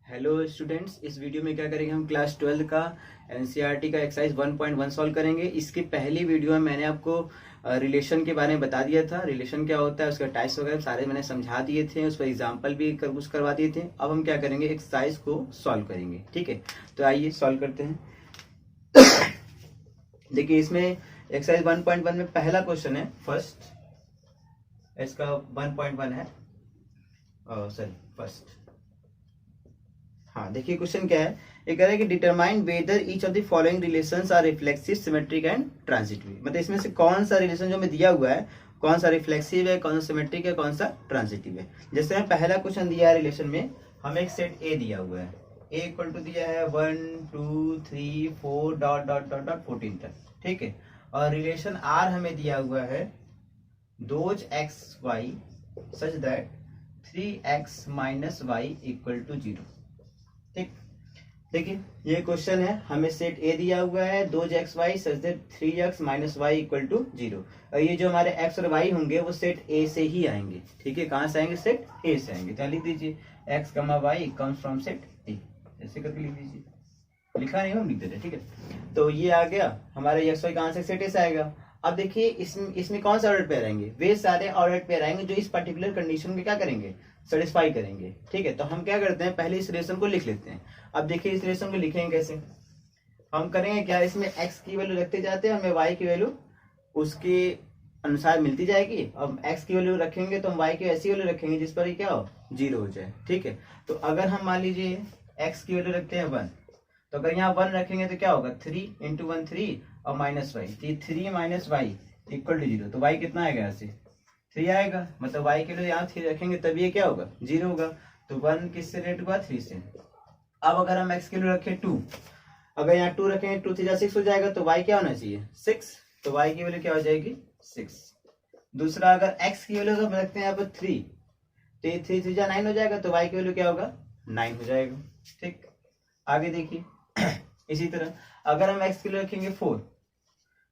Hello students, इस video में क्या करेंगे हम क्लास 12 का एनसीईआरटी का एक्सरसाइज 1.1 सॉल्व करेंगे। इसकी पहली वीडियो में मैंने आपको रिलेशन के बारे में बता दिया था। रिलेशन क्या होता है, उसके टाइप्स वगैरह सारे मैंने समझा दिए थे, उस पर एग्जाम्पल भी कुछ करवा दिए थे। अब हम क्या करेंगे, एक्सरसाइज को सॉल्व करेंगे। ठीक है, तो आइए सॉल्व करते हैं। देखिए, इसमें एक्सरसाइज 1.1 में पहला क्वेश्चन है, फर्स्ट इसका 1.1 है, सॉरी फर्स्ट। हाँ, देखिए क्वेश्चन क्या है। ये कह रहा है कि determine whether each of the following relations are reflexive, symmetric and transitive. मतलब इसमें से कौन सा रिलेशन जो हमें दिया हुआ है, कौन सा रिफ्लेक्सिव है, कौन सा सिमेट्रिक है, कौन सा ट्रांजिटिव है। जैसे हमें पहला क्वेश्चन दिया है रिलेशन में, हमें एक सेट ए दिया हुआ है। ए इक्वल टू दिया है 1 2 3 4 डॉट डॉट डॉट डॉट 14 तक। ठीक है, और रिलेशन आर हमें दिया हुआ है those x y such that 3x minus y equal to 0। ठीक, देखिए ये क्वेश्चन है, हमें सेट ए दिया हुआ है those x y such that 3x minus y equal to 0। और ये जो हमारे x और y होंगे वो सेट ए से ही आएंगे। ठीक है, कहां से आएंगे, सेट ए से आएंगे। तो लिख दीजिए x y comes from set ए, ऐसे करके लिख दीजिए। लिखा नहीं, हम लिख देते। ठीक है, तो ये आ गया हमारे एक्स वाई कहां से, सेट ए से आएगा। अब देखिए इसमें कौन सा ऑर्डर पेयर आएंगे, वे सारे ऑर्डर पेयर आएंगे जो इस पर्टिकुलर कंडीशन के क्या करेंगे, सेटिस्फाई करेंगे। ठीक है, तो हम क्या करते हैं, पहले इस रिलेशन को लिख लेते हैं। अब देखिए इस रिलेशन को लिखेंगे कैसे, हम करेंगे क्या, इसमें x की वैल्यू रखते जाते हैं, हमें y की वैल्यू उसके अनुसार मिलती जाएगी। अब x की वैल्यू रखेंगे तो हम y की ऐसी वैल्यू रखेंगे जिस पर ये क्या हो, 0 हो जाए। ठीक है, तो अगर हम मान लीजिए x की वैल्यू रखते हैं 1, तो अगर यहाँ 1 रखेंगे तो क्या होगा, 3 इंटू 1 3 और minus y, 3 minus y equal to 0। तो y कितना आएगा, यहाँ से 3 आएगा। मतलब y के लिए यहाँ 3 रखेंगे तभी ये क्या होगा, 0 होगा। तो 1 किससे रेट हुआ, 3 से। अब अगर हम x के लिए रखें 2, अगर यहाँ 2 रखेंगे 2 3 6 हो जाएगा, तो y क्या होना चाहिए, 6। तो y की वैल्यू क्या हो जाएगी, 6। दूसरा, अगर x की वैल्यू हम रखते हैं यहाँ पर 3, तो ये 3 3 9 हो जाएगा, तो y की वैल्यू क्या होगा, 9 हो जाएगा। ठीक, आगे देखिए इसी तरह अगर हम x के लिए रखेंगे 4,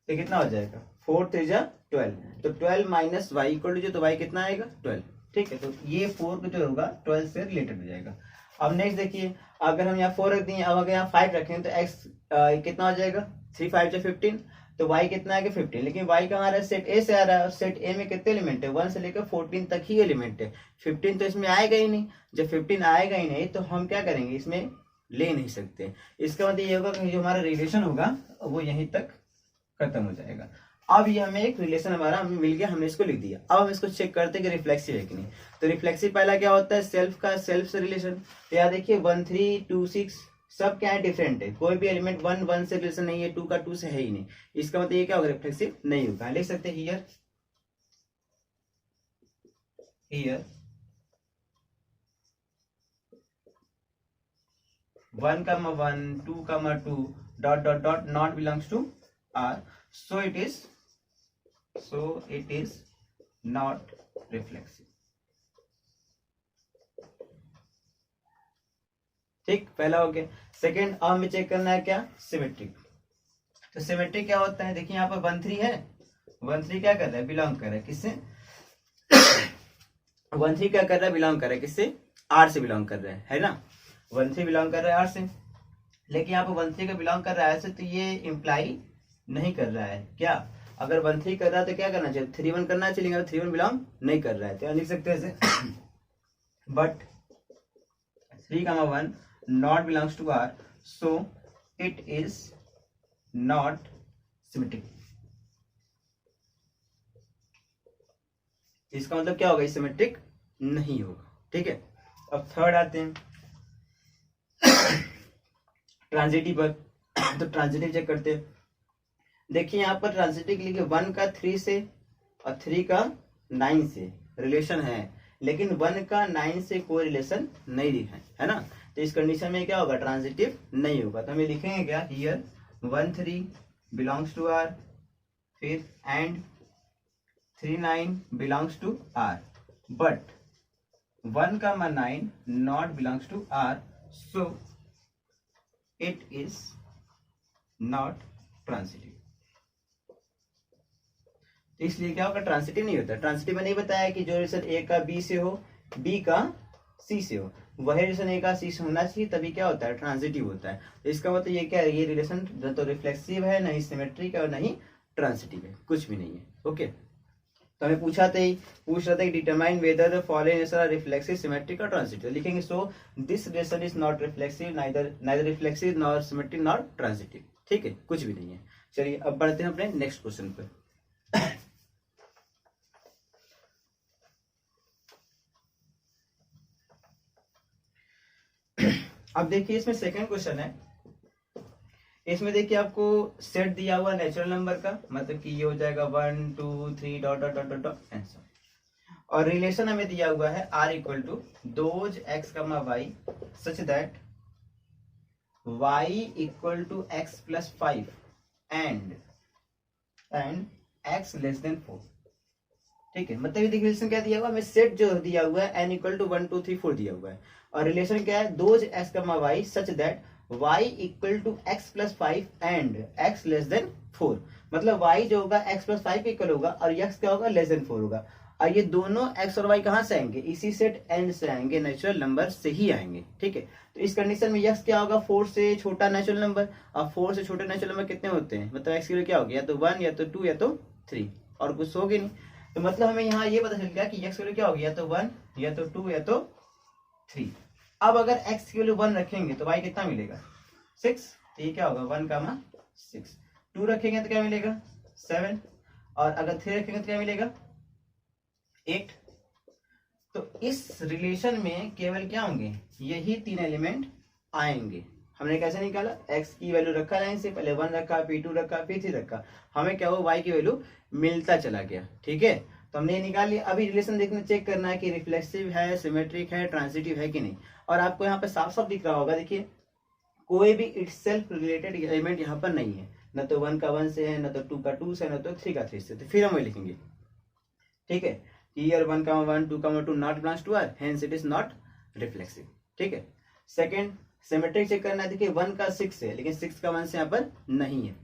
तो कितना हो जाएगा, 4 3 12, तो 12 माइनस वाई इक्वल टू, तो y कितना आएगा, 12। ठीक है, तो ये 4 को जो होगा 12 से रिलेटेड हो जाएगा। अब नेक्स्ट देखिए, अगर हम यहाँ 4 रख दिए, अब अगर यहाँ 5 रखें तो x कितना हो जाएगा, 3 5 15, तो y कितना आएगा, 15। लेकिन y का हमारा सेट ए से आ रहा है, और सेट ए में कितने एलिमेंट है, 1 से लेकर 14 तक ही एलिमेंट है। 15 तो इसमें आएगा ही नहीं। जब 15 आएगा ही नहीं तो हम क्या करेंगे, इसमें ले नहीं सकते। इसका मतलब ये होगा कि जो हमारा रिलेशन होगा वो यहीं तक खत्म हो जाएगा। अब ये हमें एक रिलेशन हमारा हमें मिल गया, हमने इसको लिख दिया। अब हम इसको चेक करते हैं कि रिफ्लेक्सिव है कि नहीं। तो रिफ्लेक्सिव पहला क्या होता है, सेल्फ का सेल्फ से रिलेशन। तो यार देखिए 1 3 2 6 सब क्या है, डिफरेंट है। कोई भी एलिमेंट 1 1 से रिलेशन नहीं है, 2 का 2 से है ही नहीं। इसका मतलब ये क्या होगा, रिफ्लेक्सिव नहीं होगा। लिख सकते हैं here 1 1 2 2 dot dot dot not belongs to R, so it is not reflexive। ठीक, पहला हो गया। सेकेंड, अब हमें चेक करना है क्या, सिमेट्रिक। तो सिमेट्रिक क्या होता है, देखिए यहाँ पर 1 3 है, 1 3 क्या कर रहा है, बिलोंग कर रहा है किससे 1 3 क्या कर रहा है, बिलोंग कर रहा है किससे, R से बिलोंग कर रहा है ना। 1 3 बिलोंग कर रहा है R से, लेकिन यहाँ पर 1 3 का बिलोंग कर रहा है ऐसे, तो ये इम्प्लाई नहीं कर रहा है क्या। अगर 1 3 कर रहा है तो क्या करना चाहिए, 3 1 करना चाहिए। 3 1 बिलोंग नहीं कर रहा है तो लिख सकते हैं ऐसे but 3 1 not belongs to R, so it is not symmetric. इसका मतलब क्या होगा, सिमेट्रिक नहीं होगा। ठीक है, अब थर्ड आते हैं ट्रांजिटिव पर। तो ट्रांजिटिव चेक करते हैं। देखिए यहाँ पर ट्रांजिटिव लिखे 1 का 3 से और 3 का 9 से रिलेशन है, लेकिन 1 का 9 से कोई रिलेशन नहीं है ना। तो इस कंडीशन में क्या होगा, ट्रांजिटिव नहीं होगा। तो हमें लिखेंगे क्या, हियर 1 3 बिलोंग्स टू R, फिर and 3 9 belongs to R, but 1 का 9 not belongs to R, so it is not transitive. तो इसलिए क्या होगा, ट्रांजिटिव नहीं होता। ट्रांजिटिव में नहीं बताया कि जो रिलेशन ए का बी से हो, बी का सी से हो। वही रिलेशन ए का सी से होना चाहिए, तभी क्या होता है, ट्रांजिटिव होता है। तो इसका मतलब ये क्या है, ये रिलेशन न तो रिफ्लेक्सिव है, नहीं सिमेट्रिक है और नहीं ट्रांजिटिव है, कुछ भी नहीं है। ओके, तो हमें पूछ रहा था कि determine whether the following relation are reflexive, symmetric और ट्रांजिटिव। लिखेंगे so this relation is not reflexive, neither reflexive nor symmetric nor transitive. ठीक है, कुछ भी नहीं है। चलिए अब बढ़ते हैं अपने नेक्स्ट क्वेश्चन पर। अब देखिए इसमें सेकंड क्वेश्चन है। इसमें देखिए आपको सेट दिया हुआ नेचुरल नंबर का, मतलब कि ये हो जाएगा 1 2 3 dot dot dot dot dot answer, और रिलेशन हमें दिया हुआ है r equal to those x comma y such that y equal to x plus 5 and x less than 4। ठीक है, मतलब ये देखिए रिलेशन क्या दिया हुआ है, हमें सेट जो दिया हुआ है n इक्वल टू 1 2 3 4 दिया हुआ है, और रिलेशन क्या है, those x comma y such that y equal to x plus 5 and x less than 4। मतलब y जो होगा x प्लस 5 के इक्वल होगा और x क्या होगा, लेस देन 4 होगा। और ये दोनों x और y कहाँ से आएंगे, इसी सेट n से आएंगे, नेचुरल नंबर से ही आएंगे। ठीक है, तो इस कंडीशन में x क्या होगा, 4 से छोटा नेचुरल नंबर, और 4 से छोटे नेचुरल नंबर कितने होते हैं, मतलब x के लिए क्या हो गया, या तो 1 या तो 2 या तो 3, और कुछ होगी नहीं। तो मतलब हमें यहाँ ये पता चल गया कि x के लिए क्या हो गया, या तो 1 या तो 2 या तो 3। अब अगर x की वैल्यू 1 रखेंगे तो y कितना मिलेगा, 6। तो ये क्या होगा 1 का 6। 2 रखेंगे तो क्या मिलेगा 7, और अगर 3 रखेंगे तो क्या मिलेगा 8। तो इस रिलेशन में केवल क्या होंगे, यही 3 एलिमेंट आएंगे। हमने कैसे निकाला, x की वैल्यू रखा लाइन से, पहले 1 रखा, फिर 2 रखा, फिर 3 रखा, हमें क्या हुआ y की वैल्यू मिलता चला गया। ठीक है, तो हमने ये निकाल लिया। अभी रिलेशन देखने चेक करना है कि रिफ्लेक्सिव है, सिमेट्रिक है, ट्रांजिटिव है कि नहीं। और आपको यहाँ पे साफ साफ दिख रहा होगा, देखिए कोई भी इटसेल्फ रिलेटेड एलिमेंट यहाँ पर नहीं है, न तो 1 का 1 से है, न तो 2 का 2 से, न तो 3 का 3 से। तो फिर हम वही लिखेंगे, ठीक है, here 1 का 1 2 का 2 not belongs to R, hence it is not reflexive। ठीक है, सेकंड सिमेट्रिक चेक करना है। देखिए 1 का 6 है, लेकिन 6 का 1 से यहाँ पर नहीं है,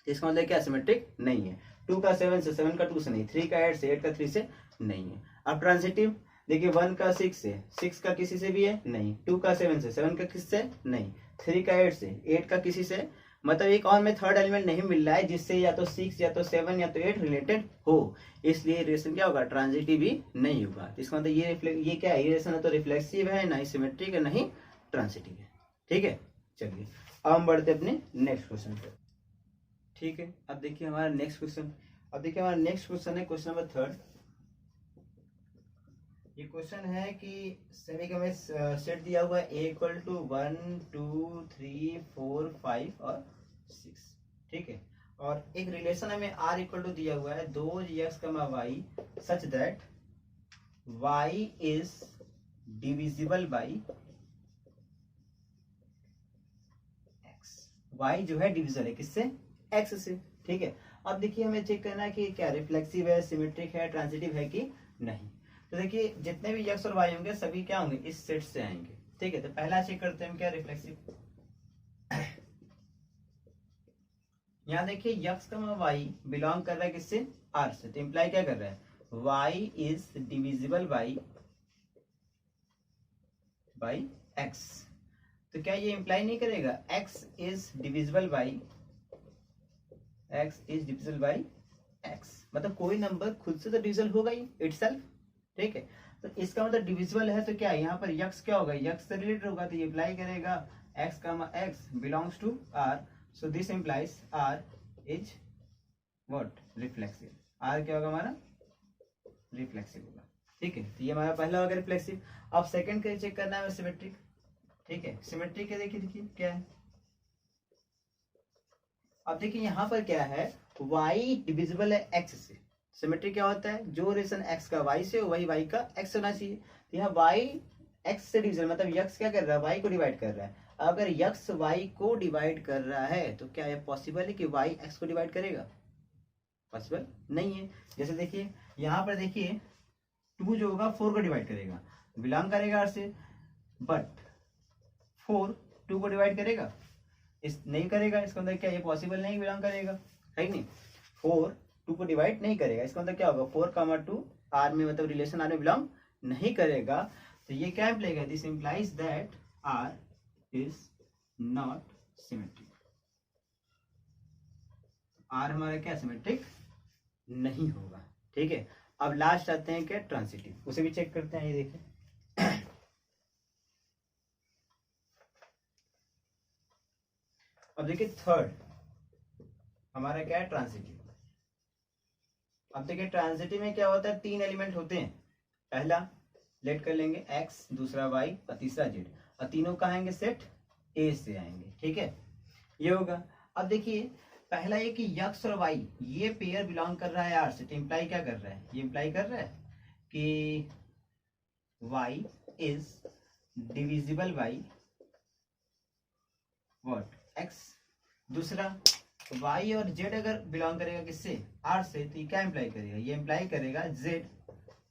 इसका मतलब क्या, सिमेट्रिक नहीं है। 2 का 7 से, 7 का 2 से नहीं, 3 का 8 से, 8 का 3 से नहीं है। अब ट्रांजिटिव देखिए 1 का 6 से, 6 का किसी से भी है नहीं, 2 का 7 से, 7 का किसी से नहीं, 3 का 8 से, 8 का किसी से, मतलब एक और में थर्ड एलिमेंट नहीं मिल रहा है जिससे या तो 6 या तो 7 या तो 8 रिलेटेड हो, इसलिए रिलेशन क्या होगा, ट्रांजिटिव भी नहीं होगा। तो इसका मतलब ये क्या है, ये रिलेशन तो रिफ्लेक्सिव है, ना ही सिमेट्रिक है, ना ही ट्रांजिटिव है। ठीक है, चलिए अब हम बढ़ते अपने नेक्स्ट क्वेश्चन पे। ठीक है, अब देखिए हमारा नेक्स्ट क्वेश्चन, है क्वेश्चन नंबर 3। ये क्वेश्चन है कि सभी का हमें सेट दिया हुआ है a इक्वल टू 1 2 3 4 5 और 6। ठीक है, और एक रिलेशन हमें r इक्वल टू दिया हुआ है, दो x कमा y such that y is divisible by x। y जो है डिविजिबल है किससे, x से। ठीक है, अब देखिए हमें चेक करना है कि क्या रिफ्लेक्सिव है, सिमेट्रिक है, ट्रांजिटिव है कि नहीं। तो देखिए जितने भी x और y होंगे सभी क्या होंगे, इस सेट से आएंगे। ठीक है, तो पहला चेक करते हैं क्या, रिफ्लेक्सिव। यहाँ देखिए x कमा y बिलोंग कर रहा है किससे, r से, तो इंप्लाई क्या कर रहा है, y is divisible by x। तो क्या ये इंप्लाई नहीं करेगा, x is divisible by x, मतलब कोई नंबर खुद से तो डिविजिबल होगा ही इटसेल्फ। ठीक है, तो इसका मतलब डिविजिबल है, तो क्या यहाँ पर x क्या होगा, x से रिलेटेड होगा, तो ये अप्लाई करेगा x comma x belongs to r, so this implies r is what, reflexive. r क्या होगा हमारा, रिफ्लेक्सिव होगा। ठीक है, तो ये हमारा पहला होगा रिफ्लेक्सिव। अब सेकंड का चेक करना है सिमेट्रिक। ठीक है, सिमेट्रिक के देखिए क्या है। अब देखिए यहाँ पर क्या है, y डिविजिबल है x से। सिमेट्रिक क्या होता है, जो रिलेशन x का y से हो वही y का x होना चाहिए। तो यहाँ y x से डिविजन, मतलब x क्या कर रहा है, y को डिवाइड कर रहा है। अगर x y को डिवाइड कर रहा है तो क्या ये पॉसिबल है कि y x को डिवाइड करेगा, पॉसिबल नहीं है। जैसे देखिए यहाँ पर देखिए 2 जो होगा 4 को डिवाइड करेगा, बिलोंग करेगा r से, बट 4 2 को डिवाइड करेगा, इस नहीं करेगा। इसका मतलब क्या, ये पॉसिबल नहीं बिलोंग करेगा, है नहीं। 4 2 को डिवाइड नहीं करेगा, इसका मतलब क्या होगा, 4 2 आर में, मतलब रिलेशन आर में बिलोंग नहीं करेगा। तो ये क्या इम्प्लाई कर, this implies that R is not symmetric. R हमारा क्या सिमेट्रिक नहीं होगा, ठीक है। अब लास्ट आते हैं क्या, ट्रांसिटिव, उसे भी चेक करते हैं। ये देखें अब देखिए थर्ड हमारा क्या है, ट्रांसिटिव। अब देखिए ट्रांसिटिव में क्या होता है, 3 एलिमेंट होते हैं। पहला लेट कर लेंगे x, दूसरा y और तीसरा z, और तीनों कहाँ आएंगे, सेट A से आएंगे, ठीक है। ये होगा। अब देखिए पहला ये कि x और y ये पेयर बिलोंग कर रहा है R से, तो इम्प्लाई क्या कर रहा है, ये इम्प्लाई कर रहा है कि y is divisible by what, x। दूसरा y और z अगर बिलोंग करेगा किससे, R से, तो ये क्या इम्प्लाई करेगा, ये इम्प्लाई करेगा z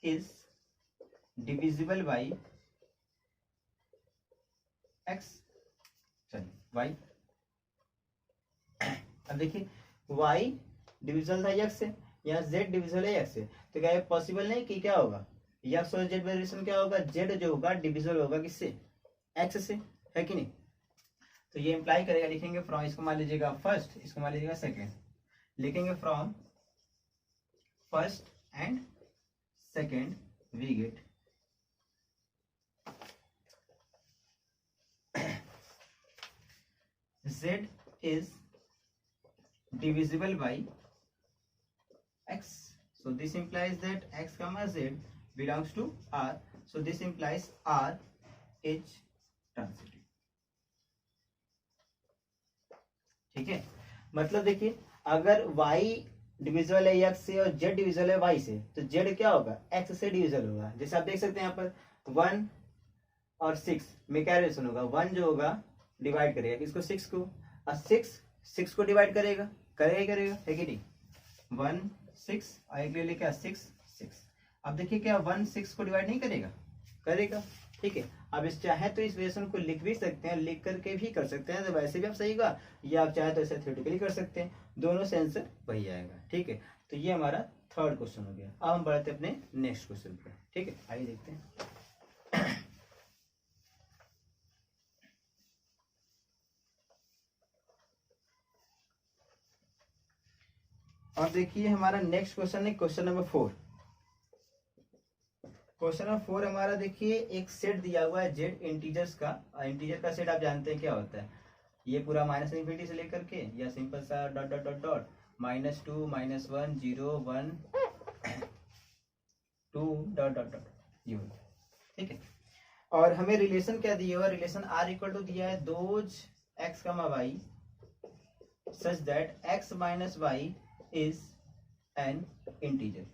is divisible by x, sorry y। अब देखिए y डिविजिबल था x से, यहाँ z डिविजिबल है x से, तो क्या ये पॉसिबल नहीं कि क्या होगा, x और z वेरिएशन क्या होगा, z जो होगा डिविजिबल होगा किससे, x से, है कि नहीं। तो ये इंप्लाई करेगा, लिखेंगे फ्रॉम, इसको मान लीजिएगा फर्स्ट, इसको मान लीजिएगा सेकेंड, लिखेंगे from first and second we get z is divisible by x, so this implies that x comma z belongs to R, so this implies R is transitive, ठीक है। मतलब देखिए अगर y डिविजिबल है x से और z divisible है y से, तो z क्या होगा, x से डिविजिबल होगा। जैसे आप देख सकते हैं यहाँ पर 1 और 6 में क्या रिलेशन होगा, 1 जो होगा डिवाइड करेगा किसको, 6 को, और 6 को डिवाइड करेगा, करेगा ही करेगा, है कि नहीं। 1 6 और एक ले क्या 6 6। अब देखिए क्या 1 6 को डिवाइड नहीं करेगा, करेगा, ठीक है। अब इस चाहे तो इस रिलेशन को लिख भी सकते हैं, लिख करके भी कर सकते हैं, तो वैसे भी आप सही होगा, या आप चाहे तो ऐसे थ्योरेटिकली कर सकते हैं, दोनों से आंसर वही आएगा, ठीक है। तो ये हमारा थर्ड क्वेश्चन हो गया। अब हम बढ़ते हैं अपने नेक्स्ट क्वेश्चन पे, ठीक है, आइए देखते हैं। और देखिए हमारा नेक्स्ट क्वेश्चन है क्वेश्चन नंबर 4। क्वेश्चन नंबर 4 हमारा देखिए एक सेट दिया हुआ है जेड इंटीजर्स का, इंटीजर का सेट आप जानते हैं क्या होता है, ये पूरा माइनस इन्फिनिटी से लेकर के या सिंपल सा dot dot dot dot -2 -1 0 1 2 dot dot dot, ये ठीक है। और हमें रिलेशन क्या दिया हुआ, रिलेशन आर इक्वल टू दिया है those x comma y such that x minus y is an integer.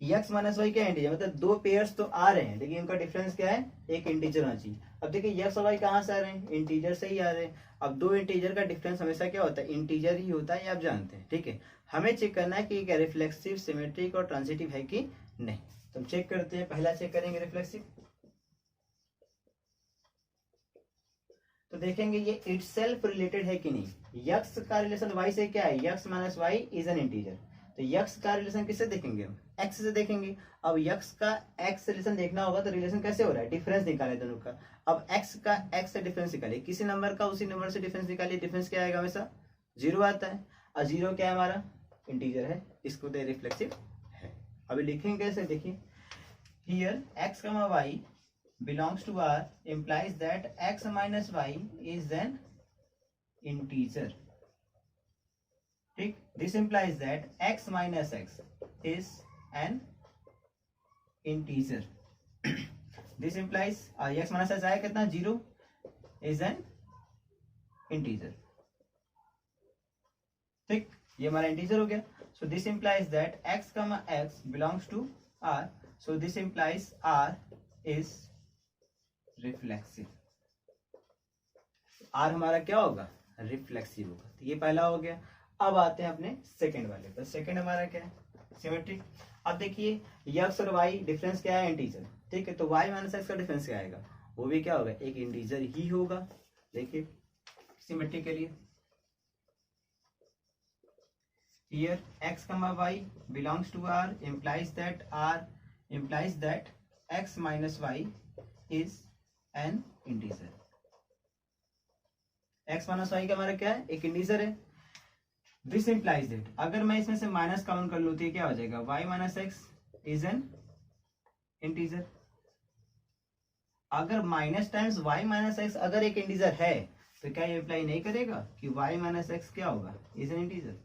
X minus y क्या है, इंटीजर, मतलब दो पेयर्स तो आ रहे हैं लेकिन उनका डिफरेंस क्या है, एक इंटीजर होना चाहिए। अब देखिए एक्स और वाई कहाँ से आ रहे हैं, इंटीजर से ही आ रहे हैं। अब दो इंटीजर का डिफरेंस हमेशा क्या होता है, इंटीजर ही होता है, ये आप जानते हैं, ठीक है। हमें चेक करना है कि क्या रिफ्लेक्सिव, सिमेट्रिक और ट्रांजिटिव है कि नहीं। तो हम चेक करते हैं, पहला चेक करेंगे रिफ्लेक्सिव। तो देखेंगे ये इटसेल्फ रिलेटेड है कि नहीं। यक्स का रिलेशन वाई से क्या है, x minus y is an integer, तो यक्स का रिलेशन किससे देखेंगे हम, एक्स से देखेंगे। अब यक्स का एक्स से रिलेशन देखना होगा तो रिलेशन कैसे हो रहा है, डिफरेंस निकाले दोनों का। अब एक्स का एक्स से डिफरेंस निकालिए, किसी नंबर का उसी नंबर से डिफरेंस निकालिए, डिफरेंस क्या आएगा, हमेशा 0 आता है, और 0 क्या है हमारा, इंटीजर है, इसको दे रिफ्लेक्सिव है। अभी लिखेंगे कैसे, देखिए here x comma Y belongs to R implies that x minus y is an integer. ठीक, this implies that x minus x is an integer. This implies x minus x आया कितना, 0 is an integer. ठीक, ये हमारा integer हो गया। So this implies that x comma x belongs to R. So this implies R is reflexive. R हमारा क्या होगा, रिफ्लेक्सिव होगा। तो ये पहला हो गया। अब आते हैं अपने सेकंड वाले पर। सेकंड हमारा क्या है, सिमेट्रिक। अब देखिए एक्स और वाई डिफरेंस क्या है, इंटीजर, ठीक है। तो वाई माइनस एक्स का डिफरेंस क्या आएगा, वो भी क्या होगा, एक इंटीजर ही होगा। देखिए सिमेट्रिक के लिए here x comma y belongs to R implies that R implies that x minus y is an integer. x minus y का हमारा क्या है, एक इंटीजर है. दिस implies that अगर मैं इसमें से माइनस काउंट कर लूँ तो क्या हो जाएगा, y minus x is an integer. अगर minus times y minus x अगर एक इंटीजर है तो क्या ये अप्लाई नहीं करेगा कि y माइनस एक्स क्या होगा, इज एन इंटीजर.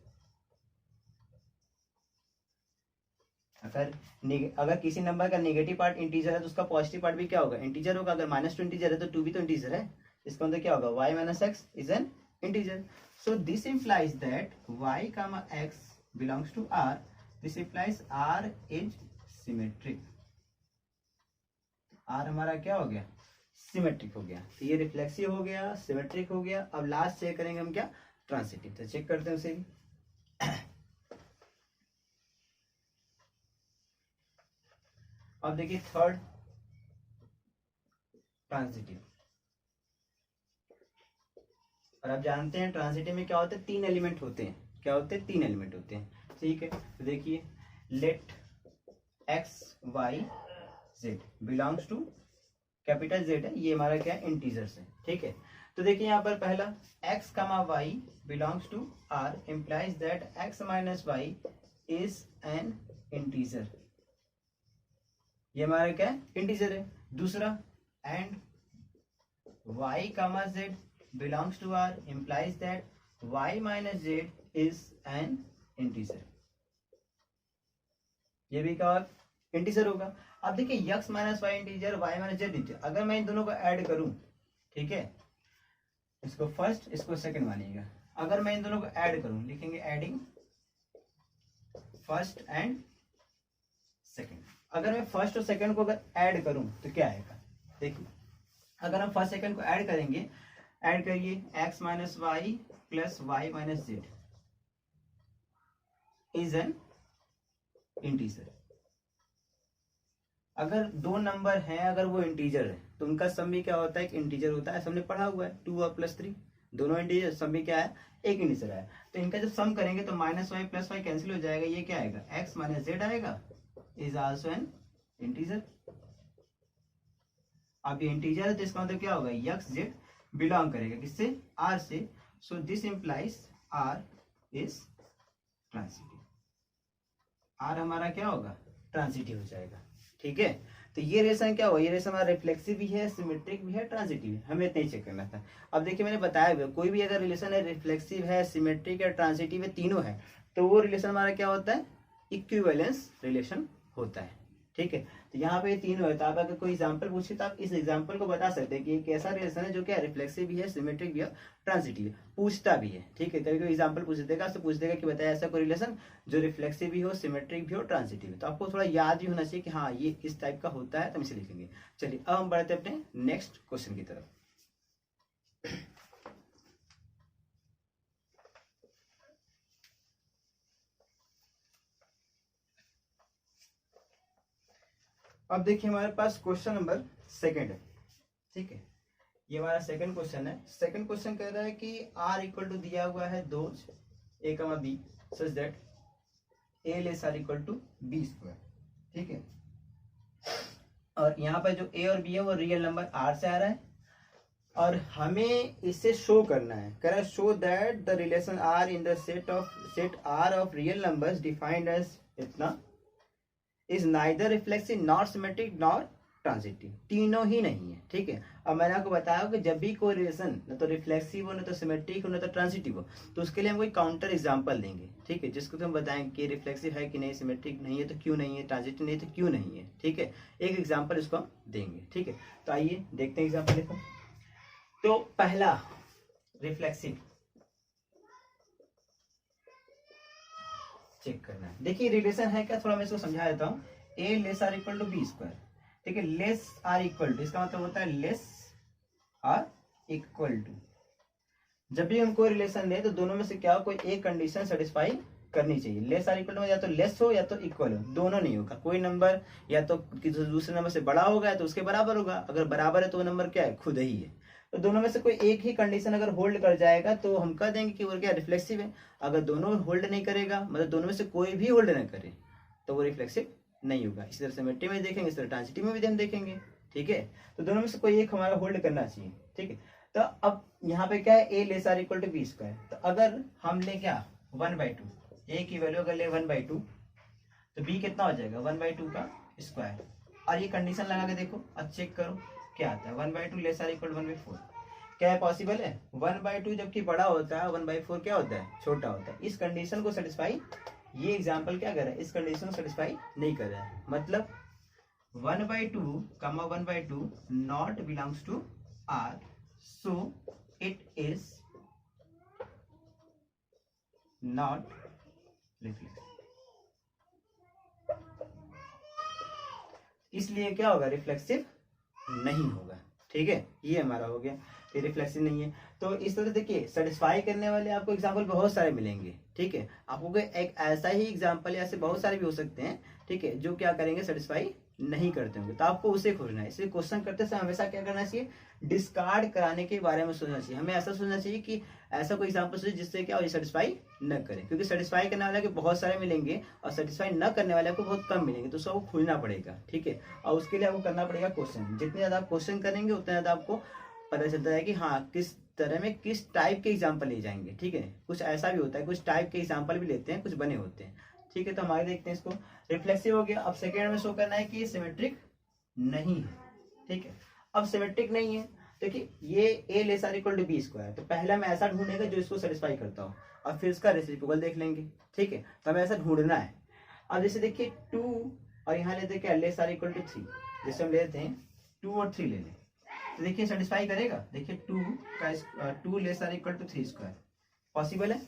अगर किसी नंबर का नेगेटिव पार्ट इंटीजर है तो उसका पॉजिटिव पार्ट भी क्या होगा, इंटीजर होगा. अगर माइनस टू इंटीजर है तो टू भी तो इंटीजर है. इसका मतलब क्या होगा, y minus x is an integer. So this implies that y comma x belongs to r. This implies r is symmetric. r हमारा क्या हो गया, सिमेट्रिक हो गया. तो ये रिफ्लेक्सिव हो गया, सिमेट्रिक हो गया. अब लास्ट चेक करेंगे हम क्या, ट्रांसिटिव. तो चेक करते हैं उसे भी. अब देखिए थर्ड ट्रांसिटिव. और आप जानते हैं ट्रांसिटिव में क्या होता है, तीन एलिमेंट होते हैं. क्या होते हैं, तीन एलिमेंट होते हैं. ठीक है, तो देखिए let x y z belongs to capital Z है, ये हमारा क्या है, इंटीजर्स है. ठीक है, तो देखिए यहाँ पर पहला x comma y belongs to r implies that x minus y is an integer. ये हमारा क्या है, इंटीजर है. दूसरा and y comma z belongs to r implies that y minus z is an integer. ये भी क्या इंटीजर होगा. अब देखिए x minus y integer, y minus z integer. अगर मैं इन दोनों को ऐड करूं, ठीक है, इसको फर्स्ट इसको सेकंड मानिएगा. अगर मैं इन दोनों को ऐड करूं, लिखेंगे एडिंग फर्स्ट एंड सेकंड. अगर मैं फर्स्ट और सेकंड को अगर ऐड करूं तो क्या आएगा, देखिए अगर हम फर्स्ट सेकंड को ऐड करेंगे, ऐड करिए x minus y plus y minus z is an integer. अगर दो नंबर हैं, अगर वो इंटीजर है तो उनका सम भी क्या होता है, एक इंटीजर होता है. हमने पढ़ा हुआ है 2 और प्लस 3 दोनों इंटीजर, सम भी क्या है, एक इंटीजर है. तो इनका जब सम करेंगे तो minus y plus y cancel हो जाएगा. ये क्या आएगा, x माइनस जेड आएगा, इज आल्सो एन इंटीजर. अब ये इंटीजर है तो इसका मतलब क्या होगा, x जेड बिलोंग करेगा किससे, r से. सो this implies r is transitive. r हमारा क्या होगा, ट्रांसिटिव हो जाएगा. ठीक है, तो ये रिलेशन क्या हुआ, ये रिलेशन हमारा रिफ्लेक्सिव भी है, सिमेट्रिक भी है, ट्रांसिटिव है. हमें इतना ही चेक करना था. अब देखिए मैंने बताया हुआ कोई भी अगर रिलेशन है, रिफ्लेक्सिव है, सिमेट्रिक है, ट्रांसिटिव है, तीनों है, तो वो रिलेशन हमारा क्या होता है, इक्विवेलेंस रिलेशन होता है. ठीक है, तो यहाँ पे तीनों है. तो आप अगर कोई एग्जांपल पूछे तो आप इस एग्जांपल को बता सकते हैं कि एक ऐसा रिलेशन है जो क्या रिफ्लेक्सिव भी है, सिमेट्रिक भी है, ट्रांसिटिव है. पूछता भी है. ठीक है, कभी कोई एग्जांपल पूछ देगा तो पूछ देगा कि बताया ऐसा कोई रिलेशन जो रिफ्लेक्सिव भी हो, सिमेट्रिक भी हो, ट्रांसिटिव है. तो आपको थोड़ा याद भी होना चाहिए कि हाँ ये इस टाइप का होता है, तो हम इसे लिखेंगे. चलिए अब हम बढ़ते अपने नेक्स्ट क्वेश्चन की तरफ. अब देखिए हमारे पास क्वेश्चन नंबर सेकंड है. ठीक है, ये हमारा सेकंड क्वेश्चन है. सेकंड क्वेश्चन कह रहा है कि r इक्वल टू दिया हुआ है those a comma b such that a less r equal to b square. ठीक है, और यहाँ पर जो a और b है वो रियल नंबर r से आ रहा है और हमें इसे शो करना है. कह रहा है show that the relation r in the set r of real numbers defined as इतना is neither reflexive not symmetric not transitive. तीनों ही नहीं है. ठीक है, अब मैंने आपको बताया कि जब भी कोई रिलेशन न तो रिफ्लेक्सिव हो, न तो सिमेट्रिक हो, न तो ट्रांसिटिव हो, तो उसके लिए हम कोई काउंटर एग्जांपल देंगे. ठीक है, जिसको हम बताएंगे कि रिफ्लेक्सिव है कि नहीं, सिमेट्रिक नहीं है तो क्यों नहीं है, ट्रांसिटिव नहीं तो क्यों नहीं है. ठीक है, एक एग्जाम्पल इसको हम देंगे. ठीक है, तो आइए देखते हैं एग्जाम्पल. देखो तो पहला रिफ्लेक्सिव चेक करना है. देखिए रिलेशन है क्या, थोड़ा मैं इसको समझा देता हूँ. a less are equal to B square. ठीक है, लेस आर इक्वल टू इसका मतलब होता है लेस आर इक्वल टू. जब भी हम कोई रिलेशन ले तो दोनों में से क्या हो, कोई एक कंडीशन सेटिस्फाई करनी चाहिए. लेस आर इक्वल टू या तो लेस हो या तो इक्वल हो, दोनों नहीं होगा. कोई नंबर या तो किसी दूसरे नंबर से बड़ा होगा या तो उसके बराबर होगा. अगर बराबर है तो वो नंबर क्या है, खुद ही है. तो दोनों में से कोई एक ही कंडीशन अगर होल्ड कर जाएगा तो हम कह देंगे कि वो क्या रिफ्लेक्सिव है. अगर दोनों होल्ड नहीं करेगा, मतलब दोनों में से कोई भी होल्ड नहीं करे, तो वो रिफ्लेक्सिव नहीं होगा। इसी तरह सिमेट्री में देखेंगे, इस तरह ट्रांजिटिव में भी हम देखेंगे। ठीक है, तो दोनों में से कोई एक हमारा होल्ड करना चाहिए। ठीक है, तो अब यहाँ पे क्या है, a less are equal to B square. तो अगर हम ले क्या 1/2, ए की वैल्यू अगर ले 1/2, तो बी कितना हो जाएगा 1/2 का स्क्वायर। और ये कंडीशन लगा के देखो और चेक करो क्या आता है, 1/2 लेस आर इक्वल 1/4। क्या है, पॉसिबल है? 1/2 जबकि बड़ा होता है, 1/4 क्या होता है, छोटा होता है। इस कंडीशन को सेटिस्फाई, ये एग्जाम्पल क्या कर रहा है, इस कंडीशन को सेटिस्फाई नहीं कर रहा है। मतलब 1/2 comma 1/2 not belongs to R, so it is not reflexive। इसलिए क्या होगा, रिफ्लेक्सिव नहीं होगा। ठीक है, ये हमारा हो गया, ये रिफ्लेक्सिव नहीं है। तो इस तरह देखिए, सेटिस्फाई करने वाले आपको एग्जांपल बहुत सारे मिलेंगे। ठीक है, आपको एक ऐसा ही एग्जांपल, ऐसे बहुत सारे भी हो सकते हैं। ठीक है, जो क्या करेंगे, सेटिस्फाई नहीं करते होंगे, तो आपको उसे खोजना है। इसलिए क्वेश्चन करते समय हमेशा क्या करना चाहिए, डिस्कार्ड कराने के बारे में सोचना चाहिए। हमें ऐसा सोचना चाहिए कि ऐसा कोई एग्जांपल सोचिए जिससे क्या हो, सेटिस्फाई न करे, क्योंकि सेटिस्फाई करने वाले के बहुत सारे मिलेंगे और सेटिस्फाई न करने वाले को बहुत कम मिलेंगे, तो उसको खोजना पड़ेगा। ठीक है, और उसके लिए आपको करना पड़ेगा क्वेश्चन। जितने ज्यादा आप क्वेश्चन करेंगे उतना ज्यादा आपको पता चलता है कि हाँ किस तरह में किस टाइप के एग्जाम्पल ले जाएंगे। ठीक है, कुछ ऐसा भी होता है, कुछ टाइप के एग्जाम्पल भी लेते हैं, कुछ बने होते हैं। ठीक है, तो हम आगे देखते हैं इसको। रिफ्लेक्सिव हो गया। अब सेकेंड में शो करना है कि ये सिमेट्रिक नहीं है। ठीक है, अब सिमेट्रिक नहीं है, देखिए ये a less are equal to B square, तो पहला मैं ऐसा ढूंढेगा जो इसको सेटिस्फाई करता हो, और फिर इसका रेसिप्रोकल देख लेंगे। ठीक है, तो हमें ऐसा ढूंढना है। अब जैसे देखिए 2 और यहाँ लेते हैं क्या, लेस आर इक्वल टू 3, जैसे हम लेते हैं 2 और 3 ले लें, तो देखिए सेटिस्फाई करेगा। देखिए 2 less are equal to 3 square possible है,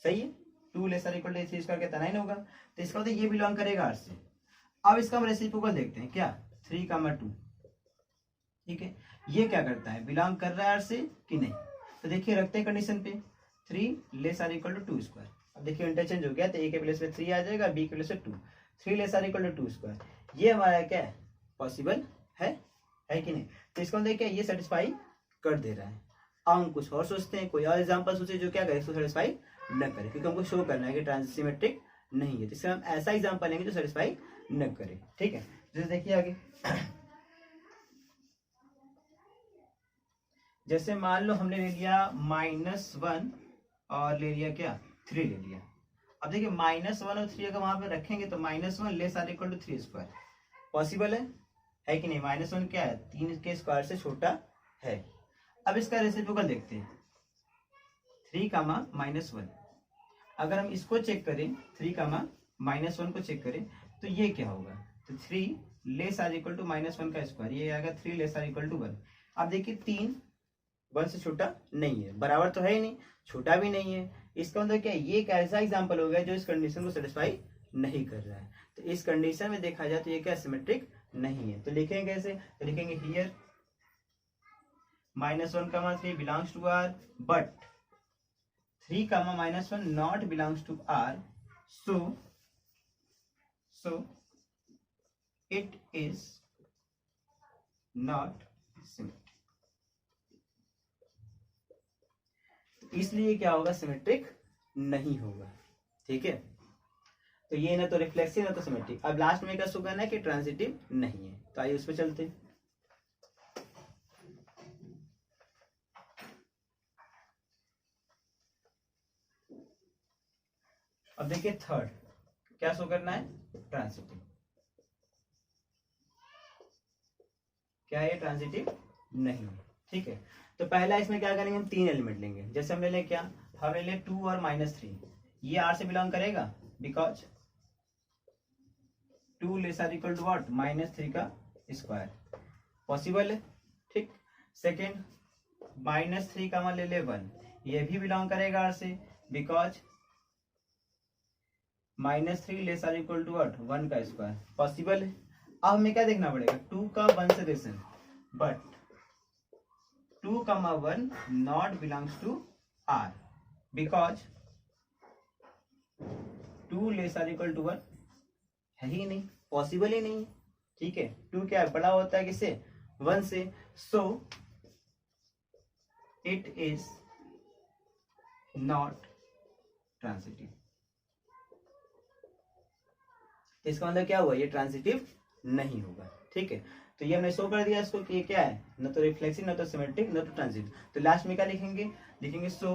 सही है। 2 less are equal to 3 square कितना 9 होगा, तो इसका मतलब ये बिलोंग करेगा आर से। अब इसका हम रेसिप्रोकल देखते हैं, क्या 3, 2। ठीक है, ये क्या करता है, बिलोंग कर रहा है आर से कि नहीं। तो देखिए रखते हैं कंडीशन पे, 3 less are equal to 2 square. अब देखिए इंटरचेंज हो गया, तो ए के प्लेस पे 3 आ जाएगा, बी के प्लेस पे 2, 3 less are equal to 2 square. ये हमारा क्या है, पॉसिबल है कि नहीं। तो इसको हम देखिए ये सेटिस्फाई कर दे रहा है। अब हम कुछ और सोचते हैं, कोई और एग्जांपल सोचे जो क्या करे, इसको सेटिस्फाई न करे, क्योंकि हमको शो करना है कि ट्रांसिमेट्रिक नहीं है। तो इससे हम ऐसा एग्जांपल लेंगे जो सेटिस्फाई न करे। ठीक है, जैसे देखिए आगे, जैसे मान लो हमने ले लिया -1 और ले लिया क्या 3 ले लिया। अब देखिए -1 और 3 अगर वहां पे रखेंगे तो -1 less are equal to 3 square possible है कि नहीं। -1 क्या है, 3 के स्क्वायर से छोटा है। अब इसका रेसिप्रोकल देखते हैं, 3, -1। अगर हम इसको चेक करें, 3, -1 को चेक करें, तो ये क्या होगा, तो 3 लेस आर इक्वल टू -1 का स्क्वायर, ये आएगा 3 लेस आर इक्वल टू 1। अब देखिए 3 1 से छोटा नहीं है, बराबर तो है ही नहीं, छोटा भी नहीं है। इसका मतलब क्या है, ये एक ऐसा एग्जांपल हो गया जो इस कंडीशन को सेटिस्फाई नहीं कर रहा है। तो इस कंडीशन में देखा जाए तो ये क्या सिमेट्रिक नहीं है। तो लिखेंगे कैसे, तो लिखेंगे here -1, 3 belongs to R, but 3, -1 not belongs to R, so it is not symmetric. इसलिए क्या होगा, सिमेट्रिक नहीं होगा। ठीक है, तो ये ना तो रिफ्लेक्सिव ना तो सिमेट्रिक। अब लास्ट में क्या शो करना है कि ट्रांजिटिव नहीं है। तो आइए उस पर चलते हैं। अब देखिए थर्ड क्या शो करना है, ट्रांजिटिव। क्या है, ट्रांजिटिव नहीं है। ठीक है, तो पहला इसमें क्या करेंगे, हम 3 एलिमेंट लेंगे। जैसे हम ले लें क्या, हम ले लें 2 और -3, ये आर से बिलोंग करेगा, because 2 less are equal to what, -3 का स्क्वायर पॉसिबल है। ठीक, सेकेंड -3 का मान ले ले 1, ये भी बिलोंग करेगा आर से, because -3 less are equal to what, 1 का स्क्वायर पॉसिबल है। अब हमें क्या देखना पड़ेगा, 2 का 1 से relation, but 2, 1 not belongs to R, because 2 less are equal to 1 है ही नहीं, पॉसिबल ही नहीं। ठीक है, 2 क्या है, बड़ा होता है किससे, 1 से, सो इट इज नॉट ट्रांजिटिव। तो इसका मतलब क्या हुआ, ये ट्रांजिटिव नहीं होगा। ठीक है, तो ये हमने शो कर दिया इसको कि ये क्या है, न तो रिफ्लेक्सिव, न तो सिमेट्रिक, न तो ट्रांजिटिव। तो लास्ट में क्या लिखेंगे, लिखेंगे so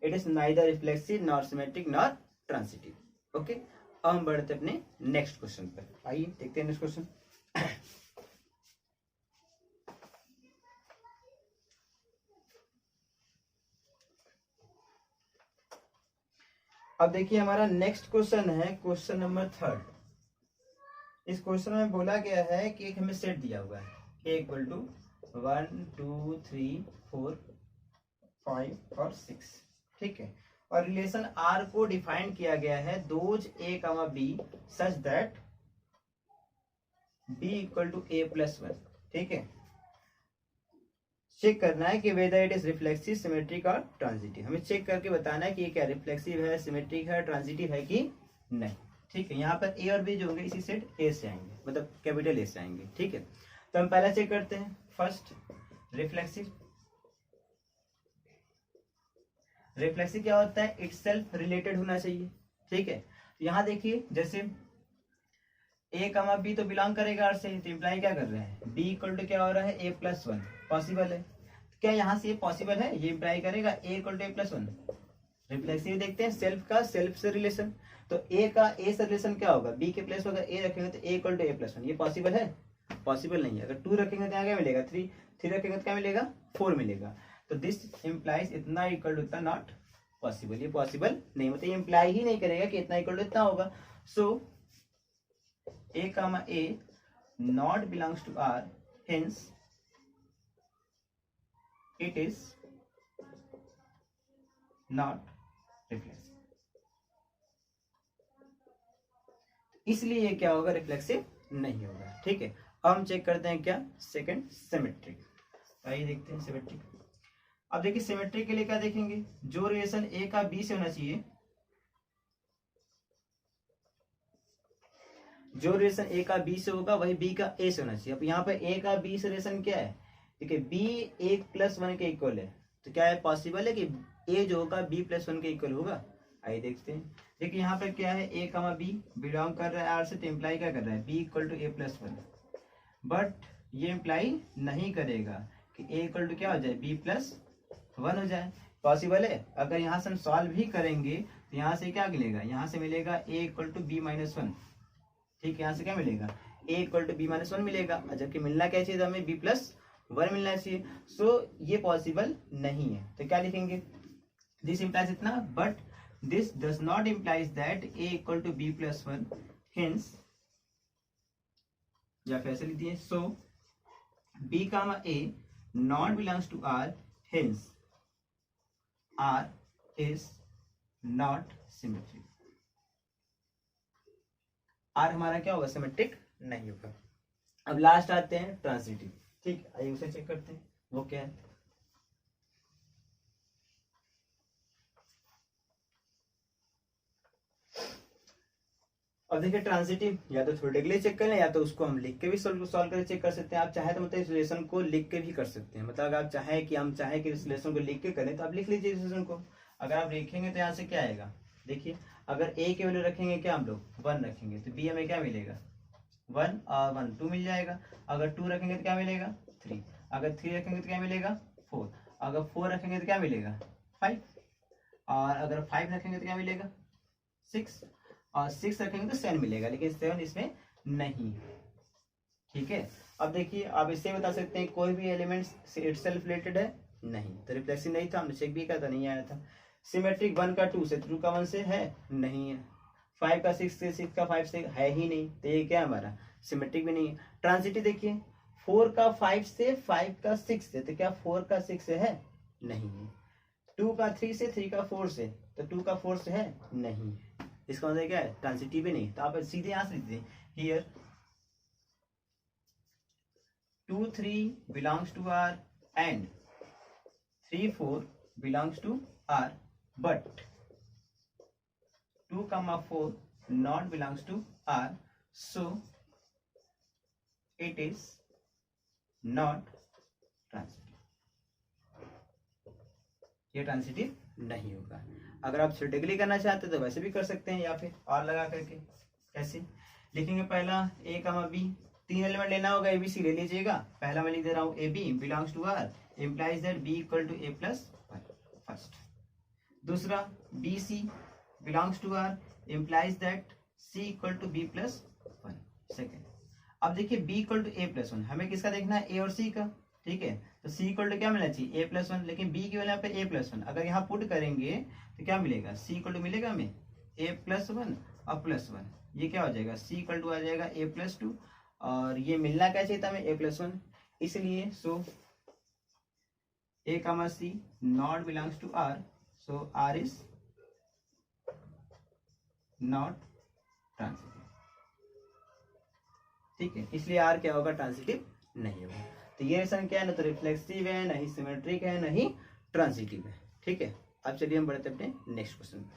it is neither reflexive nor symmetric nor transitive. Okay, अब हम बढ़ते अपने नेक्स्ट क्वेश्चन पर। आइए देखते हैं नेक्स्ट क्वेश्चन। अब देखिए हमारा नेक्स्ट क्वेश्चन है क्वेश्चन नंबर 3। इस क्वेश्चन में बोला गया है कि एक हमें सेट दिया हुआ है a इक्वल टू 1 2 3 4 5 और 6। ठीक है, और रिलेशन R को डिफाइन किया गया है those a comma b such that b equal to a plus 1। ठीक है, चेक करना है कि whether it is reflexive, symmetric और ट्रांजिटिव। हमें चेक करके बताना है कि ये क्या रिफ्लेक्सिव है, सिमेट्रिक है, ट्रांजिटिव है कि नहीं। ठीक है, यहाँ पर ए और बी जो होंगे इसी सेट ए से आएंगे, मतलब कैपिटल ए से आएंगे। ठीक है, तो हम पहला चेक करते हैं। First reflexive. रिफ्लेक्सिव क्या होता है, इट सेल्फ रिलेटेड होना चाहिए। ठीक है, तो यहाँ देखिए जैसे ए कमा बी तो बिलोंग करेगा आर से, तो इम्प्लाई क्या कर रहे हैं, बी इक्वल टू क्या हो रहा है, ए प्लस 1। पॉसिबल है, क्या यहाँ से ये पॉसिबल है, ये इम्प्लाई करेगा a equal to A plus 1। Reflexive देखते हैं, सेल्फ का सेल्फ से रिलेशन, तो ए का ए से रिलेशन क्या होगा, बी के प्लेस अगर ए रखेंगे तो ए इक्वल टू ए प्लस 1। ये पॉसिबल है, पॉसिबल नहीं है। अगर 2 रखेंगे तो यहाँ क्या मिलेगा, 3 रखेंगे तो क्या मिलेगा, 4 मिलेगा। तो दिस इम्प्लाइज इतना इक्वल टू इतना, नॉट पॉसिबल। ये पॉसिबल नहीं, मतलब ये इम्प्लाई ही नहीं करेगा कि इतना इक्वल टू इतना होगा। सो a comma a not belongs to R, hence it is not reflexive। इसलिए ये क्या होगा, रिफ्लेक्सिव नहीं होगा। ठीक है, अब हम चेक करते हैं क्या, सेकंड सिमेट्रिक। आइए देखते हैं सिमेट्रिक। अब देखिए सिमेट्रिक के लिए क्या देखेंगे, जो रिलेशन ए का बी से होना चाहिए, जो रिलेशन ए का बी से होगा वही बी का ए से होना चाहिए। अब यहाँ पे ए का बी से रिलेशन क्या है, देखिए बी ए प्लस 1 के इक्वल है, तो क्या है, पॉसिबल है कि ए जो होगा बी प्लस 1 के इक्वल होगा। आइए देखते हैं। देखिए यहाँ पे क्या है, ए कमा बी बिलोंग कर रहा है आर से, तो इम्प्लाई क्या कर रहा है, B equal to A plus 1। But ये इम्प्लाई नहीं करेगा कि ए इक्वल टू क्या हो जाए, बी प्लस 1 हो जाए। पॉसिबल है, अगर यहाँ से हम सॉल्व भी करेंगे तो यहाँ से क्या मिलेगा, यहाँ से मिलेगा A equal to B minus 1। ठीक है, यहाँ से क्या मिलेगा, a equal to B minus 1 मिलेगा, जबकि मिलना क्या चाहिए, हमें b प्लस 1 मिलना चाहिए। सो ये पॉसिबल नहीं है, तो क्या लिखेंगे, दिस इम्प्लाइज इतना, but this does not implies that a equal to B plus 1, hence, या फिर ऐसे लिख दिए, so b comma a not belongs to r, hence r is not symmetric. R हमारा क्या होगा, सिमेट्रिक नहीं होगा। अब लास्ट आते हैं ट्रांजिटिव। ठीक है, आइए उसे चेक करते हैं, वो क्या है। अब देखिए ट्रांजिटिव या तो थ्योरेटिकली चेक करें, या तो उसको हम लिख के भी सॉल्व करके चेक कर सकते हैं। आप चाहे तो मतलब इस रिलेशन को लिख के भी कर सकते हैं, मतलब अगर आप चाहें कि हम चाहें कि इस रिलेशन को लिख के करें तो आप लिख लीजिए इस रिलेशन को। अगर आप लिखेंगे तो यहाँ से क्या आएगा, देखिए अगर a की वैल्यू रखेंगे क्या हम लोग 1 रखेंगे, तो b हमें क्या मिलेगा, 1 और 1 2 मिल जाएगा। अगर 2 रखेंगे तो क्या मिलेगा, 3। अगर 3 रखेंगे तो क्या मिलेगा, 4। अगर 4 रखेंगे तो क्या मिलेगा, 5। और अगर 5 रखेंगे तो क्या मिलेगा, 6। और 6 रखेंगे तो 7 मिलेगा, लेकिन 7 इसमें नहीं। ठीक है, अब देखिए आप इससे बता सकते हैं कोई भी एलिमेंट इटसेल्फ रिलेटेड है, नहीं, तो रिफ्लेक्सिव नहीं था, हमने चेक भी किया था, नहीं आया था। सिमेट्रिक 1 का 2 से, 2 का 1 से है, नहीं है। 5 का 6 से, 6 का 5 से है ही नहीं, तो ये क्या हमारा सिमेट्रिक भी नहीं है। ट्रांजिटिव देखिए 4 का 5 से, 5 का 6 से, तो क्या 4 का 6 से है, नहीं है। 2 का 3 से, 3 का 4 से, तो 2 का 4 से है, नहीं है। इसका मतलब क्या है, ट्रांजिटिव भी नहीं। तो आप सीधे यहां से लिख दें, here 2 3 belongs to R and 3 4 belongs to R, but 2 4 not belongs to R, so it is not transitive। ये ट्रांजिटिव नहीं होगा। अगर आप थ्योरेटिकली करना चाहते हैं तो वैसे भी कर सकते हैं, या फिर और लगा करके कैसे लिखेंगे? पहला ए कामा बी, 3 एलिमेंट लेना होगा, ए बी सी ले लीजिएगा। पहला मैं लिख दे रहा हूँ a b belongs to R implies that b equal to A plus one, first. दूसरा b c belongs to R implies that c equal to B plus one, second. अब देखिए b equal to A plus one, हमें किसका देखना है? ए और सी का, ठीक है। तो सी इक्वल टू क्या मिलना चाहिए? ए प्लस वन, लेकिन बी की वैल्यू यहाँ पे ए प्लस वन, अगर यहाँ पुट करेंगे तो क्या मिलेगा? सी इक्वल टू मिलेगा हमें ए प्लस वन और प्लस वन, ये क्या हो जाएगा? सी इक्वल टू आ जाएगा ए प्लस टू, और ये मिलना क्या चाहिए था हमें? A plus one. इसलिए so a comma c not belongs to R, so R is not transitive, ठीक है। इसलिए आर क्या होगा? ट्रांसिटिव नहीं होगा। तो ये रिलेशन क्या है? ना तो रिफ्लेक्सिव है, ना ही सिमेट्रिक है, ना ही ट्रांसिटिव है, ठीक है। अब चलिए हम बढ़ते अपने नेक्स्ट क्वेश्चन पे।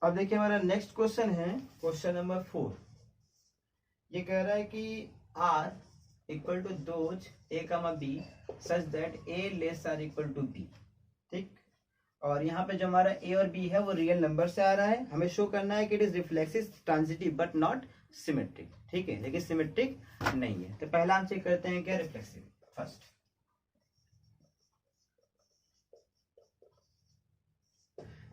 अब देखिए हमारा नेक्स्ट क्वेश्चन है क्वेश्चन नंबर 4। ये कह रहा है कि R equal to those A comma B such that A less are equal to B, ठीक। और यहाँ पे जो हमारा ए और बी है वो रियल नंबर से आ रहा है, हमें शो करना है कि it is reflexive transitive but not symmetric, ठीक है, लेकिन सिमेट्रिक नहीं है। तो पहला हम चेक करते हैं क्या? Reflexive first.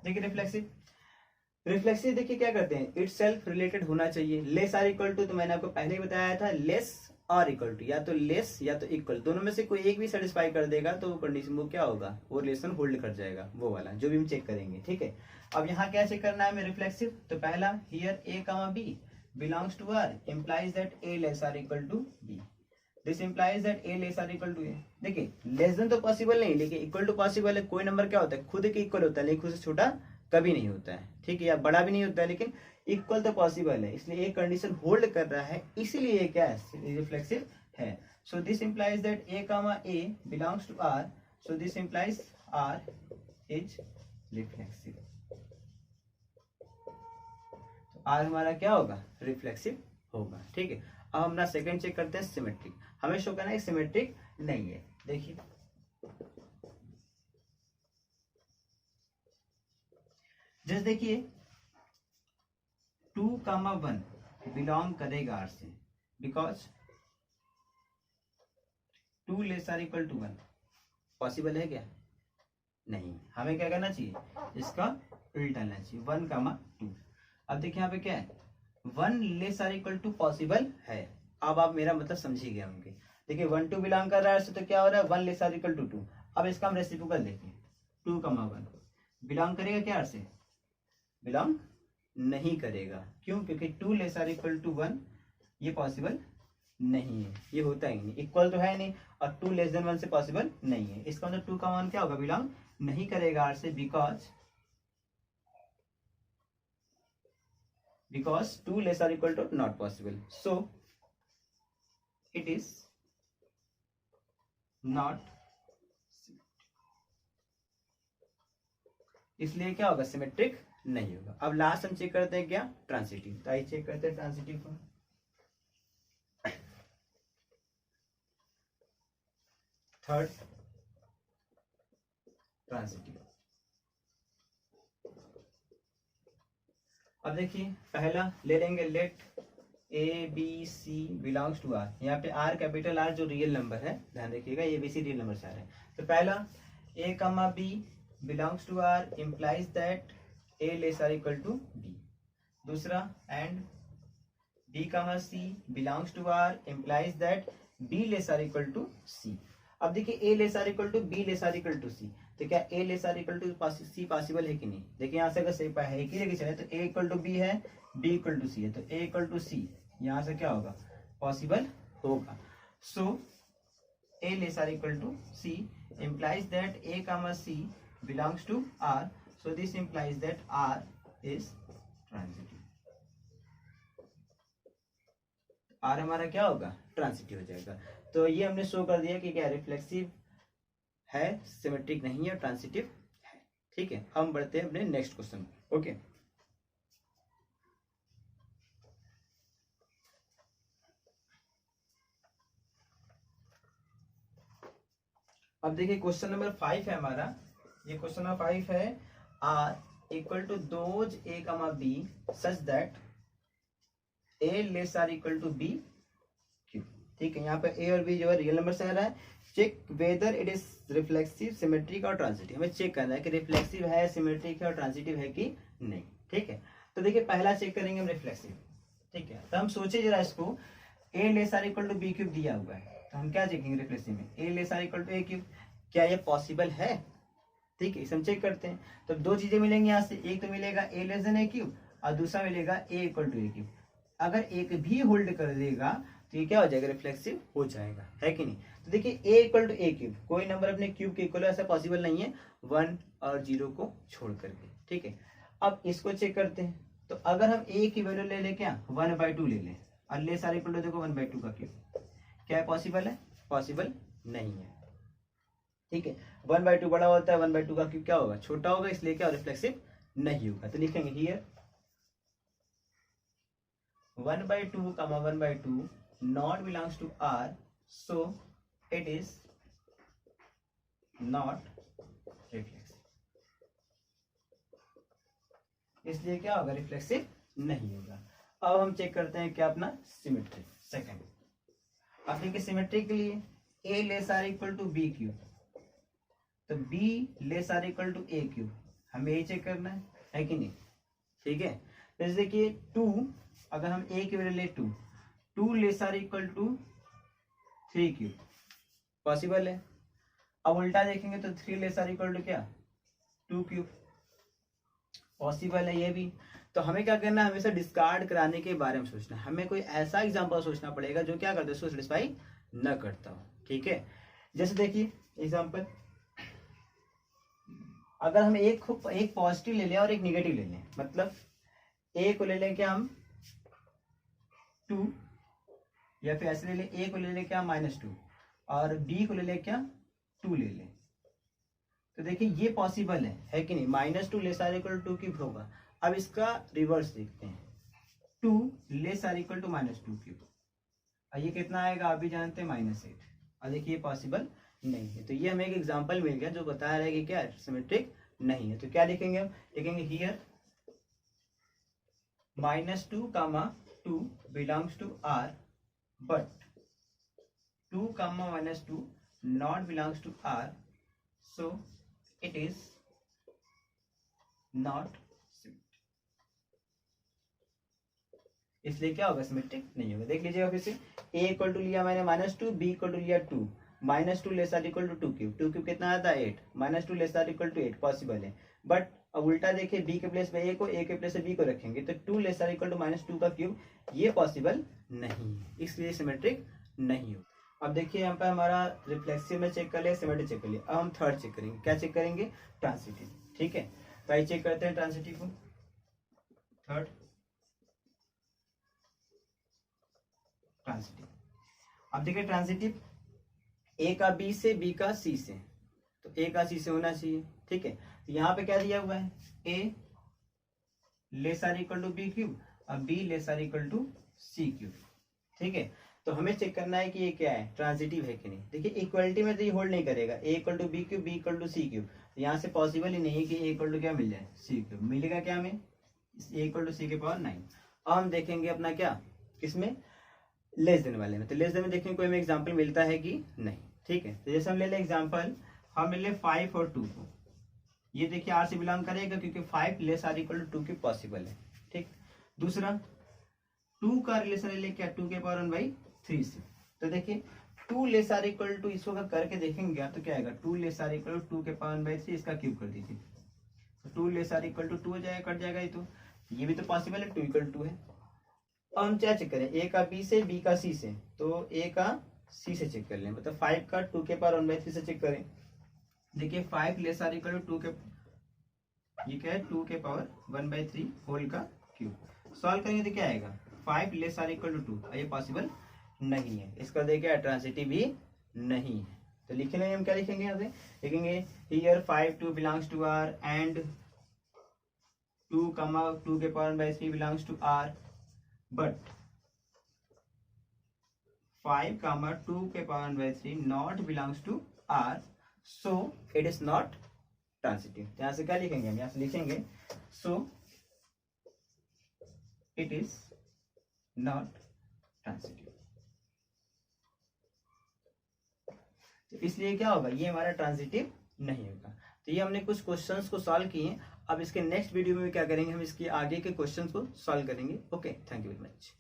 देखिए रिफ्लेक्सिव देखिए क्या करते हैं? इट सेल्फ रिलेटेड होना चाहिए। लेस आर इक्वल टू, तो मैंने आपको पहले ही बताया था, लेस और इक्वल टू, या तो लेस या तो इक्वल, दोनों में से कोई एक भी सेटिस्फाई कर देगा तो वो कंडीशन, वो क्या होगा? वो रिलेशन होल्ड कर जाएगा, वो वाला जो भी हम चेक करेंगे, ठीक है। अब यहाँ क्या चेक करना है हमें? रिफ्लेक्सिव। तो पहला here a comma b belongs to R implies that A less are equal to b, this implies that A less are equal to a. देखिए लेस देन तो पॉसिबल नहीं, लेकिन इक्वल टू पॉसिबल है। कोई number क्या होता है? खुद के इक्वल होता है, लेकिन खुद से छोटा कभी नहीं होता है, ठीक है, या बड़ा भी नहीं होता है, लेकिन इक्वल तो पॉसिबल है। इसलिए एक कंडीशन होल्ड कर रहा है, इसीलिए ये क्या है? रिफ्लेक्सिव है। So this implies that A comma A belongs to R, so this implies R is reflexive. तो आर हमारा क्या होगा? रिफ्लेक्सिव होगा, ठीक है। अब हम ना सेकंड चेक करते हैं सिमेट्रिक। हमें शो करना है सिमेट्रिक नहीं है। देखिए जस्ट देखिए 2, 1 बिलोंग करेगा आर से, because 2 less are equal to 1 possible है क्या? नहीं। हमें क्या करना चाहिए? इसका उल्टा लेना चाहिए, 1, 2। अब देखिए यहाँ पे क्या है? 1 less are equal to possible है। अब आप मेरा मतलब समझिए होंगे। देखिए 1, 2 बिलोंग कर रहा है तो क्या हो रहा है? 1 लेस आर इक्वल टू 2। अब इसका हम रेसिप्रोकल देखिए, 2, 1 बिलोंग करेगा क्या आर से? बिलोंग नहीं करेगा। क्यों? क्योंकि 2 लेस आर इक्वल टू 1 ये पॉसिबल नहीं है, ये होता ही नहीं, इक्वल तो है नहीं, और 2 लेस देन 1 से पॉसिबल नहीं है। इसका मतलब 2 का 1 क्या होगा? बिलोंग नहीं करेगा आर से, because 2 less are equal to not possible, so it is not, इसलिए क्या होगा? सिमेट्रिक नहीं होगा। अब लास्ट हम चेक करते हैं क्या? ट्रांसिटिव। तो आइए चेक करते हैं ट्रांसिटिव को। Third transitive. अब देखिए पहला ले लेंगे, let a b c belongs to R. यहाँ पे आर कैपिटल आर जो रियल नंबर है, ध्यान रखिएगा, a b c real number से आ रहा है। तो पहला a comma b belongs to R implies that A less are equal to b. दूसरा and b comma c belongs to R implies that b less are equal to सी। अब देखिए a less are equal to b less are equal to c, तो क्या a less are equal to c possible है कि नहीं? देखिए यहाँ से अगर सही है, एक ही जगह चले तो ए इक्वल टू बी है, बी इक्वल टू सी है, तो ए इक्वल टू सी यहाँ से क्या होगा? पॉसिबल होगा। So a less are equal to c implies that a comma c belongs to R, so this implies that R is transitive. R हमारा क्या होगा? ट्रांसिटिव हो जाएगा। तो ये हमने शो कर दिया कि क्या रिफ्लेक्सिव है, सिमेट्रिक नहीं है, ट्रांसिटिव है, ठीक है। हम बढ़ते हैं अपने नेक्स्ट क्वेश्चन। ओके अब देखिए क्वेश्चन नंबर 5 है हमारा, ये क्वेश्चन नंबर 5 है, R equal to those A comma B such that A less are equal to B cube. ठीक है, यहाँ पे ए और बी जो है रियल नंबर से आ रहा है। Check whether it is reflexive, symmetric और ट्रांजिटिव। हमें चेक करना है कि रिफ्लेक्सिव है, सिमेट्रिक है और ट्रांजिटिव है कि नहीं। ठीक है, तो देखिए पहला चेक करेंगे हम रिफ्लेक्सिव। ठीक है, तो हम सोचे जरा इसको, a less are equal to B cube दिया हुआ है, तो हम क्या चेकेंगे रिफ्लेक्सिव में, a less are equal to A cube, क्या ये पॉसिबल है? ठीक है, इसे हम चेक करते हैं। तो दो चीजें मिलेंगी यहाँ से, एक तो मिलेगा ए लेस देन ए क्यूब और दूसरा मिलेगा A equal to A cube. अगर एक भी होल्ड कर देगा तो ये क्या हो जाएगा, रिफ्लेक्सिव हो जाएगा, है कि नहीं। तो देखिए ए इक्वल टू ए क्यूब, कोई नंबर अपने क्यूब के इक्वल ऐसा पॉसिबल नहीं है 1 और 0 को छोड़ करके। ठीक है, अब इसको चेक करते हैं। तो अगर हम ए की वैल्यू ले लें क्या, 1/2 ले लें और लेस आर इक्वल टू देखो 1/2 का क्यूब, क्या है पॉसिबल है? पॉसिबल नहीं है। ठीक है, 1/2 बड़ा होता है, 1/2 का क्यूब क्या होगा, छोटा होगा, इसलिए क्या रिफ्लेक्सिव नहीं होगा। तो लिखेंगे here 1/2 comma 1/2 not belongs to R, so it is not reflexive। इसलिए क्या होगा, रिफ्लेक्सिव नहीं होगा। अब हम चेक करते हैं क्या अपना सिमेट्री सेकंड। अब देखिए सिमेट्री के लिए a less are equal to B cube, तो b less are equal to A cube, हमें ये चेक करना है कि नहीं। ठीक है, जैसे देखिए 2, अगर हम a की वैल्यू ले 2 less are equal to 3 cube, possible है। अब उल्टा देखेंगे तो 3 लेस आर इक्वल टू क्या, 2 क्यूब, पॉसिबल है ये भी। तो हमें क्या करना है, हमेशा डिस्कार्ड कराने के बारे में सोचना है। हमें कोई ऐसा एग्जांपल सोचना पड़ेगा जो क्या करता है, उसको सेटिस्फाई न करता हो। ठीक है, जैसे देखिए एग्जांपल, अगर हम एक पॉजिटिव ले लें और एक निगेटिव ले लें, मतलब ए को ले लें क्या हम 2, या फिर ऐसे ले लें, ए को ले लें क्या -2 और बी को ले लें क्या 2 ले लें, तो देखिए ये पॉसिबल है कि नहीं। -2 less are equal to 2 cube होगा। अब इसका रिवर्स देखते हैं, 2 less are equal to -2 cube, और ये कितना आएगा आप भी जानते हैं -8, और देखिए ये पॉसिबल नहीं है। तो ये हमें एक एग्जांपल मिल गया जो बता रहा है कि क्या सिमेट्रिक नहीं है। तो क्या लिखेंगे हम, लिखेंगे here -2 comma 2 belongs to R but 2 comma -2 not belongs to R, so it is not symmetric। इसलिए क्या होगा, सिमेट्रिक नहीं होगा। देख लीजिएगा फिर से, a इक्वल टू लिया मैंने -2, b इक्वल टू लिया 2, -2 less are equal to 2 cube, 2 cube कितना आता है 8, -2 less are equal to 8, possible है। बट अब उल्टा देखिए, b के प्लेस पे a को, a के प्लेस पे b को रखेंगे तो 2 लेस आर इक्वल टू -2 का क्यूब, ये पॉसिबल नहीं है, इसलिए सिमेट्रिक नहीं हो। अब देखिए यहाँ पे हमारा रिफ्लेक्सिव में चेक कर लिया, सिमेट्रिक चेक कर लिया। अब हम थर्ड चेक करेंगे, क्या चेक करेंगे, ट्रांसिटिव। ठीक है, तो आइए चेक करते हैं ट्रांसिटिव को। थर्ड ट्रांसिटिव, अब देखिए ट्रांसिटिव, ए का बी से, बी का सी से, तो ए का सी से होना चाहिए। ठीक है, तो यहाँ पे क्या दिया हुआ है, a less are equal to B cube और b less are equal to c cube. ठीक है, तो हमें चेक करना है कि ये क्या है, ट्रांजिटिव है कि नहीं। देखिए इक्वलिटी में तो ये होल्ड नहीं करेगा, a equal to B cube, b equal to c cube, तो यहाँ से पॉसिबल ही नहीं है कि ए इक्वल टू क्या मिल जाए, सी क्यूब। मिलेगा क्या हमें, ए इक्वल टू सी के पावर 9। अब हम देखेंगे अपना क्या, किसमें, लेस देन वाले में। तो लेस देन में देखेंगे कोई हमें एग्जाम्पल मिलता है कि नहीं। ठीक है, तो जैसे हम ले लें एग्जाम्पल, हम ले लें 5 और 2 को, ये देखिए आर से बिलोंग करेगा क्योंकि 5 लेस आर इक्वल टू 2 की पॉसिबल है। ठीक, दूसरा 2 का रिलेशन ले लें क्या, 2 के पावर 1/3 से, तो देखिए 2 लेस आर इक्वल टू, इसको अगर करके देखेंगे तो क्या आएगा, 2 लेस आर इक्वल टू 2 के पावर 1/3, इसका क्यूब कर दीजिए, तो 2 लेस आर इक्वल टू 2 हो जाएगा, कट जाएगा ये, तो ये भी तो पॉसिबल है, 2 इक्वल 2 है। अब हम क्या चेक करें, ए का बी से, बी का सी से, तो ए का सी से चेक कर लें, मतलब 5 का 2 के पावर 1/3 से चेक करें। देखिए 5 लेस आर इक्वल टू 2 के, ये क्या है, 2 के पावर 1/3 होल का क्यूब। सॉल्व करेंगे तो क्या आएगा, 5 लेस आर इक्वल टू 2, ये पॉसिबल नहीं है, इसका देखिए ट्रांसिटिव भी नहीं है। तो लिख लेंगे हम, क्या लिखेंगे यहाँ से, लिखेंगे here 5 2 belongs to R and 2 2 के power 1/3 belongs to R, but 5 2 के power 1/3 not belongs to R, so it is not transitive. यहां से क्या लिखेंगे हम, यहां से लिखेंगे so it is not transitive. तो इसलिए क्या होगा, ये हमारा ट्रांसिटिव नहीं होगा। तो ये हमने कुछ क्वेश्चंस को सॉल्व किए। अब इसके नेक्स्ट वीडियो में क्या करेंगे, हम इसके आगे के क्वेश्चंस को सॉल्व करेंगे। Okay, thank you very much.